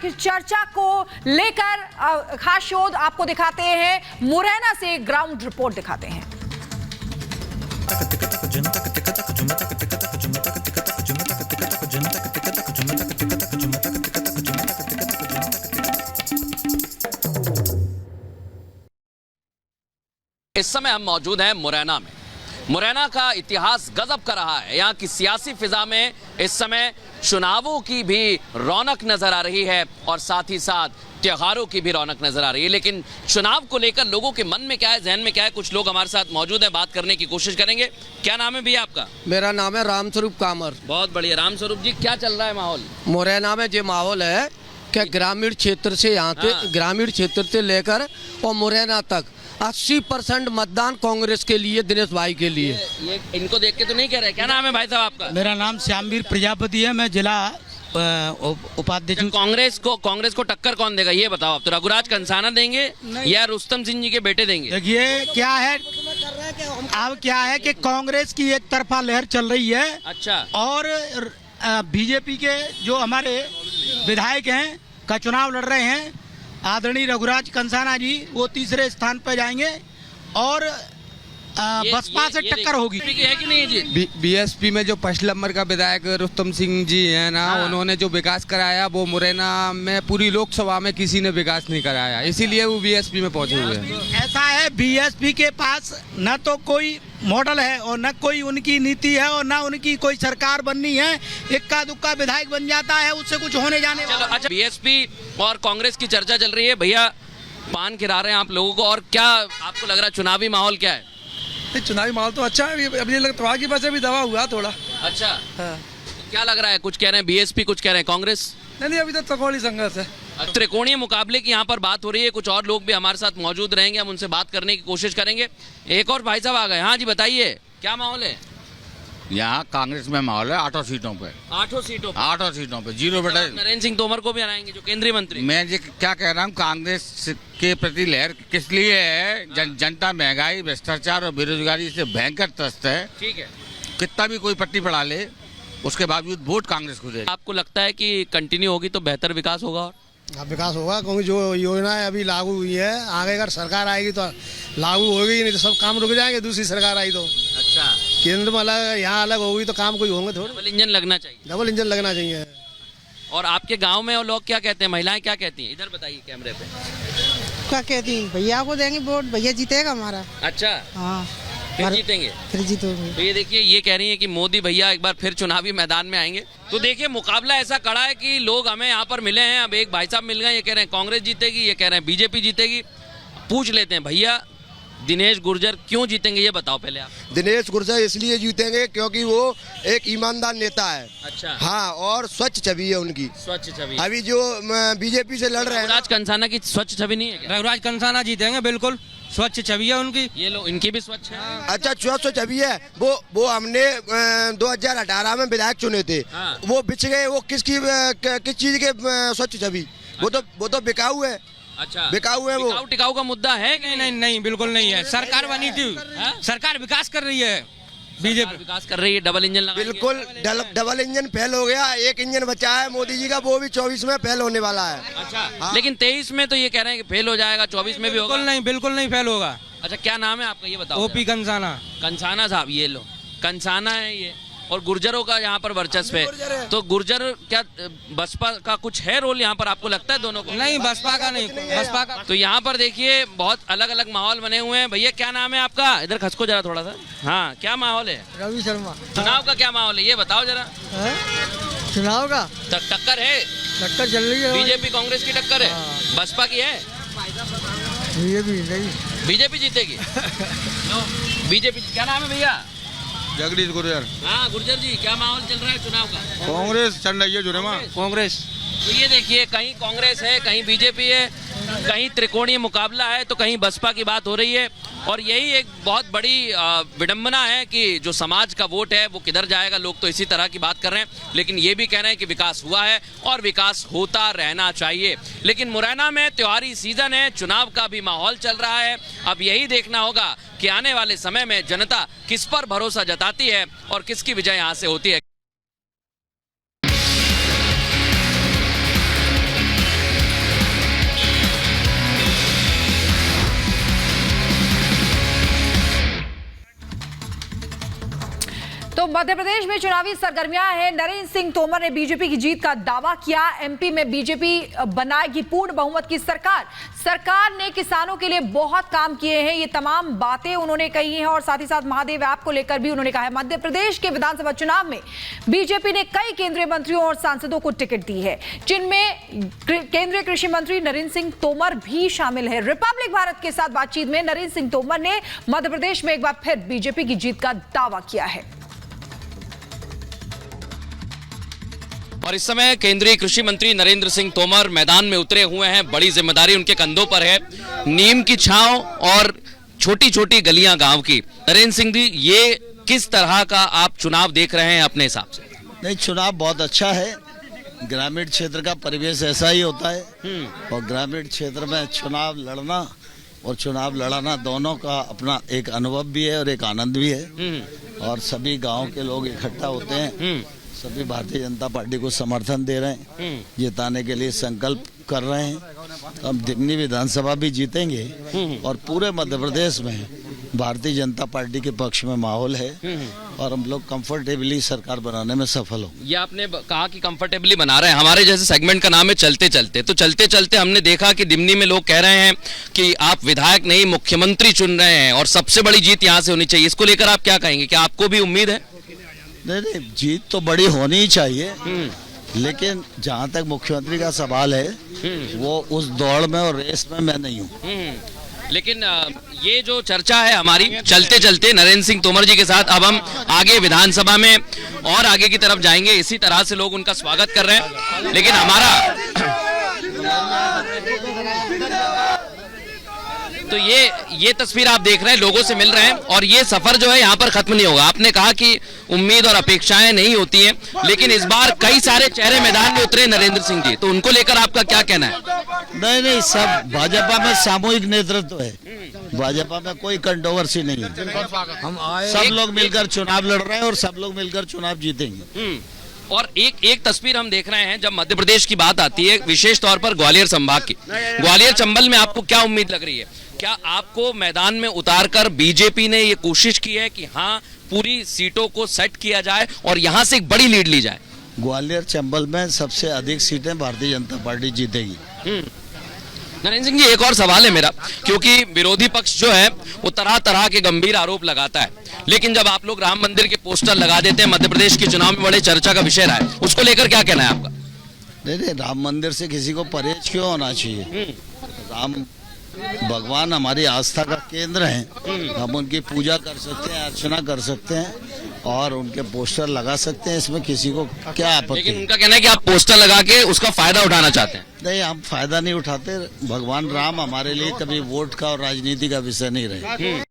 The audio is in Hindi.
तक चर्चा को लेकर खास शोध आपको दिखाते हैं, मुरैना से ग्राउंड रिपोर्ट दिखाते हैं। इस समय हम मौजूद हैं मुरैना में। मुरैना का इतिहास गजब कर रहा है। यहाँ की सियासी फिजा में इस समय चुनावों की भी रौनक नजर आ रही है और साथ ही साथ त्योहारों की भी रौनक नजर आ रही है। लेकिन चुनाव को लेकर लोगों के मन में क्या है, जहन में क्या है, कुछ लोग हमारे साथ मौजूद हैं, बात करने की कोशिश करेंगे। क्या नाम है भैया आपका? मेरा नाम है रामस्वरूप कामर। बहुत बढ़िया। रामस्वरूप जी, क्या चल रहा है माहौल मुरैना में? जो माहौल है कि ग्रामीण क्षेत्र से यहाँ से ग्रामीण क्षेत्र से लेकर और मुरैना तक 80% मतदान कांग्रेस के लिए, दिनेश भाई के लिए। ये इनको देख के तो नहीं कह रहे? क्या नाम है भाई साहब आपका? मेरा नाम श्यामवीर प्रजापति है, मैं जिला उपाध्यक्ष। कांग्रेस को टक्कर कौन देगा ये बताओ आप? तो रघुराज कंसाना देंगे या रुस्तम सिंह जी के बेटे देंगे? देखिए क्या है, अब क्या है कि कांग्रेस की एक तरफा लहर चल रही है। अच्छा। और बीजेपी के जो हमारे विधायक हैं का चुनाव लड़ रहे हैं, आदरणीय रघुराज कंसाना जी, वो तीसरे स्थान पर जाएंगे और बसपा से टक्कर होगी। है कि नहीं जी? बीएसपी में जो 5 नंबर का विधायक रुस्तम सिंह जी है ना, उन्होंने जो विकास कराया वो मुरैना में पूरी लोकसभा में किसी ने विकास नहीं कराया, इसीलिए वो बीएसपी में पहुंचे हुए हैं। ऐसा है, बीएसपी के पास न तो कोई मॉडल है और न कोई उनकी नीति है और न उनकी कोई सरकार बननी है। इक्का दुक्का विधायक बन जाता है, उससे कुछ होने जाने वाला। अच्छा, बीएसपी और कांग्रेस की चर्चा चल रही है। भैया पान खिला रहे हैं आप लोगों को, और क्या आपको लग रहा है चुनावी माहौल क्या है? चुनावी माहौल तो अच्छा है। अभी लगता की वजह से भी दवा हुआ थोड़ा। अच्छा। हाँ। तो क्या लग रहा है? कुछ कह रहे हैं बीएसपी, कुछ कह रहे हैं कांग्रेस। नहीं, अभी तो त्रिकोणीय संघर्ष है। त्रिकोणीय मुकाबले की यहाँ पर बात हो रही है। कुछ और लोग भी हमारे साथ मौजूद रहेंगे, हम उनसे बात करने की कोशिश करेंगे। एक और भाई साहब आ गए। हाँ जी, बताइए क्या माहौल है? यहाँ कांग्रेस में माहौल है 8 सीटों पे। 8 सीटों पे? 8 सीटों पे 0 बेटा। नरेंद्र सिंह तोमर को भी हराएंगे, जो केंद्रीय मंत्री। मैं ये क्या कह रहा हूँ, कांग्रेस के प्रति लहर किस लिए है? जनता महंगाई, भ्रष्टाचार और बेरोजगारी से भयंकर त्रस्त है। ठीक है। कितना भी कोई पट्टी पड़ा ले, उसके बावजूद वोट कांग्रेस को दे। आपको लगता है कि कंटिन्यू होगी तो बेहतर विकास होगा? और विकास होगा, क्योंकि जो योजनाएं अभी लागू हुई है, आगे अगर सरकार आएगी तो लागू होगी, नहीं तो सब काम रुक जाएंगे। दूसरी सरकार आई तो। अच्छा। केंद्र में अलग, यहाँ अलग होगी तो काम कोई होंगे थोड़े। डबल इंजन लगना चाहिए। डबल इंजन लगना चाहिए। और आपके गांव में और लोग क्या कहते हैं, महिलाएं क्या कहती हैं? इधर बताइए कैमरे पे। क्या कहती हैं? भैया को देंगे वोट, भैया जीतेगा हमारा। अच्छा। हाँ, फिर जीतेंगे? फिर जीतेंगे। तो ये देखिए, ये कह रही है कि मोदी भैया एक बार फिर चुनावी मैदान में आएंगे। तो देखिए, मुकाबला ऐसा कड़ा है कि लोग हमें यहाँ पर मिले हैं। अब एक भाई साहब मिल गए, ये कह रहे हैं कांग्रेस जीतेगी, ये कह रहे हैं बीजेपी जीतेगी। पूछ लेते हैं, भैया दिनेश गुर्जर क्यों जीतेंगे ये बताओ पहले आप। दिनेश गुर्जर इसलिए जीतेंगे क्योंकि वो एक ईमानदार नेता है। अच्छा। हाँ, और स्वच्छ छवि है उनकी। स्वच्छ छवि। अभी जो बीजेपी से लड़ रहे हैं, रघुराज कंसाना की स्वच्छ छवि नहीं है क्या? रघुराज कंसाना जीतेंगे, बिल्कुल स्वच्छ छवि है उनकी। ये लो, इनकी भी स्वच्छ है। अच्छा, स्वच्छ छवि है। वो हमने 2018 में विधायक चुने थे। हाँ। वो बिछ गए। वो किस चीज के स्वच्छ छवि? वो तो बिकाऊ है। अच्छा, बिकाऊ है वो। टिकाऊ का मुद्दा है कि नहीं, बिल्कुल नहीं है। सरकार बनी थी, सरकार विकास कर रही है, बीजेपी विकास कर रही है। डबल इंजन लगाएंगे। बिल्कुल डबल इंजन फेल हो गया। एक इंजन बचा है मोदी जी का, वो भी 24 में फेल होने वाला है। अच्छा। हाँ। लेकिन 23 में तो ये कह रहे हैं कि फेल हो जाएगा, 24 में भी होगा। बिल्कुल नहीं फेल होगा। अच्छा, क्या नाम है आपका ये बताओ? ओपी कंसाना। कंसाना साहब, ये लो कंसाना है ये। और गुर्जरों का यहाँ पर वर्चस्व है। तो गुर्जर क्या बसपा का कुछ है रोल यहाँ पर, आपको लगता है दोनों को? नहीं, बसपा का नहीं, बसपा का। तो यहाँ पर देखिए बहुत अलग अलग माहौल बने हुए हैं। भैया क्या नाम है आपका? इधर खसको जरा थोड़ा सा। हाँ, क्या माहौल है? रवि शर्मा। चुनाव का क्या माहौल है ये बताओ जरा। चुनाव का टक्कर है? टक्कर चल रही है। बीजेपी कांग्रेस की टक्कर है? बसपा की है? बीजेपी नहीं। बीजेपी जीतेगी? बीजेपी। क्या नाम है भैया? जगदीश गुर्जर। हाँ गुर्जर जी, क्या माहौल चल रहा है चुनाव का? कांग्रेस चल रही है जुड़े में। कांग्रेस। तो ये देखिए, कहीं कांग्रेस है, कहीं बीजेपी है, कहीं त्रिकोणीय मुकाबला है, तो कहीं बसपा की बात हो रही है। और यही एक बहुत बड़ी विडंबना है कि जो समाज का वोट है वो किधर जाएगा। लोग तो इसी तरह की बात कर रहे हैं, लेकिन ये भी कह रहे हैं कि विकास हुआ है और विकास होता रहना चाहिए। लेकिन मुरैना में त्योहारी सीजन है, चुनाव का भी माहौल चल रहा है। अब यही देखना होगा कि आने वाले समय में जनता किस पर भरोसा जताती है और किसकी विजय यहाँ से होती है। मध्य प्रदेश में चुनावी सरगर्मियां हैं। नरेंद्र सिंह तोमर ने बीजेपी की जीत का दावा किया। एमपी में बीजेपी बनाएगी पूर्ण बहुमत की सरकार। सरकार ने किसानों के लिए बहुत काम किए हैं, ये तमाम बातें उन्होंने कही हैं। और साथ ही साथ महादेव ऐप को लेकर भी उन्होंने कहा है। मध्य प्रदेश के विधानसभा चुनाव में बीजेपी ने कई केंद्रीय मंत्रियों और सांसदों को टिकट दी है, जिनमें केंद्रीय कृषि मंत्री नरेंद्र सिंह तोमर भी शामिल है। रिपब्लिक भारत के साथ बातचीत में नरेंद्र सिंह तोमर ने मध्य प्रदेश में एक बार फिर बीजेपी की जीत का दावा किया है। और इस समय केंद्रीय कृषि मंत्री नरेंद्र सिंह तोमर मैदान में उतरे हुए हैं। बड़ी जिम्मेदारी उनके कंधों पर है, नीम की छांव और छोटी छोटी गलियां गांव की। नरेंद्र सिंह जी, ये किस तरह का आप चुनाव देख रहे हैं अपने हिसाब से? नहीं, चुनाव बहुत अच्छा है। ग्रामीण क्षेत्र का परिवेश ऐसा ही होता है और ग्रामीण क्षेत्र में चुनाव लड़ना और चुनाव लड़ाना दोनों का अपना एक अनुभव भी है और एक आनंद भी है। और सभी गांव के लोग इकट्ठा होते हैं, सभी भारतीय जनता पार्टी को समर्थन दे रहे हैं, जिताने के लिए संकल्प कर रहे हैं। हम दिमनी विधानसभा भी जीतेंगे और पूरे मध्य प्रदेश में भारतीय जनता पार्टी के पक्ष में माहौल है और हम लोग कंफर्टेबली सरकार बनाने में सफल होंगे। ये आपने कहा कि कंफर्टेबली बना रहे हैं। हमारे जैसे सेगमेंट का नाम है चलते चलते, तो चलते चलते हमने देखा कि दिमनी में लोग कह रहे हैं कि आप विधायक नहीं मुख्यमंत्री चुन रहे हैं और सबसे बड़ी जीत यहाँ से होनी चाहिए। इसको लेकर आप क्या कहेंगे? क्या आपको भी उम्मीद है? नहीं, जीत तो बड़ी होनी ही चाहिए, लेकिन जहाँ तक मुख्यमंत्री का सवाल है वो उस दौड़ में और रेस में मैं नहीं हूँ। लेकिन ये जो चर्चा है हमारी चलते चलते नरेंद्र सिंह तोमर जी के साथ, अब हम आगे विधानसभा में और आगे की तरफ जाएंगे। इसी तरह से लोग उनका स्वागत कर रहे हैं। लेकिन हमारा तो ये तस्वीर आप देख रहे हैं, लोगों से मिल रहे हैं और ये सफर जो है यहाँ पर खत्म नहीं होगा। आपने कहा कि उम्मीद और अपेक्षाएं नहीं होती हैं, लेकिन इस बार कई सारे चेहरे मैदान में उतरे नरेंद्र सिंह जी, तो उनको लेकर आपका क्या कहना है? नहीं, सब भाजपा में सामूहिक नेतृत्व है, भाजपा में कोई कंट्रोवर्सी नहीं है। सब लोग मिलकर चुनाव लड़ रहे हैं और सब लोग मिलकर चुनाव जीतेंगे। और एक तस्वीर हम देख रहे हैं, जब मध्य प्रदेश की बात आती है, विशेष तौर पर ग्वालियर संभाग की, ग्वालियर चंबल में आपको क्या उम्मीद लग रही है? क्या आपको मैदान में उतारकर बीजेपी ने ये कोशिश की है कि हाँ पूरी सीटों को सेट किया जाए और यहाँ से एक बड़ी लीड ली जाए? ग्वालियर चंबल में सबसे अधिक सीटें भारतीय जनता पार्टी जीतेगी। नरेंद्र सिंह जी, एक और सवाल है मेरा, क्योंकि विरोधी पक्ष जो है वो तरह तरह के गंभीर आरोप लगाता है, लेकिन जब आप लोग राम मंदिर के पोस्टर लगा देते हैं, मध्य प्रदेश के चुनाव में बड़े चर्चा का विषय रहा है, उसको लेकर क्या कहना है आपका? नहीं, राम मंदिर से किसी को परहेज क्यों होना चाहिए? राम भगवान हमारी आस्था का केंद्र है, हम उनकी पूजा कर सकते हैं, अर्चना कर सकते हैं और उनके पोस्टर लगा सकते हैं, इसमें किसी को क्या आपत्ति? लेकिन उनका कहना है कि आप पोस्टर लगा के उसका फायदा उठाना चाहते हैं। नहीं, हम फायदा नहीं उठाते। भगवान राम हमारे लिए कभी वोट का और राजनीति का विषय नहीं रहे।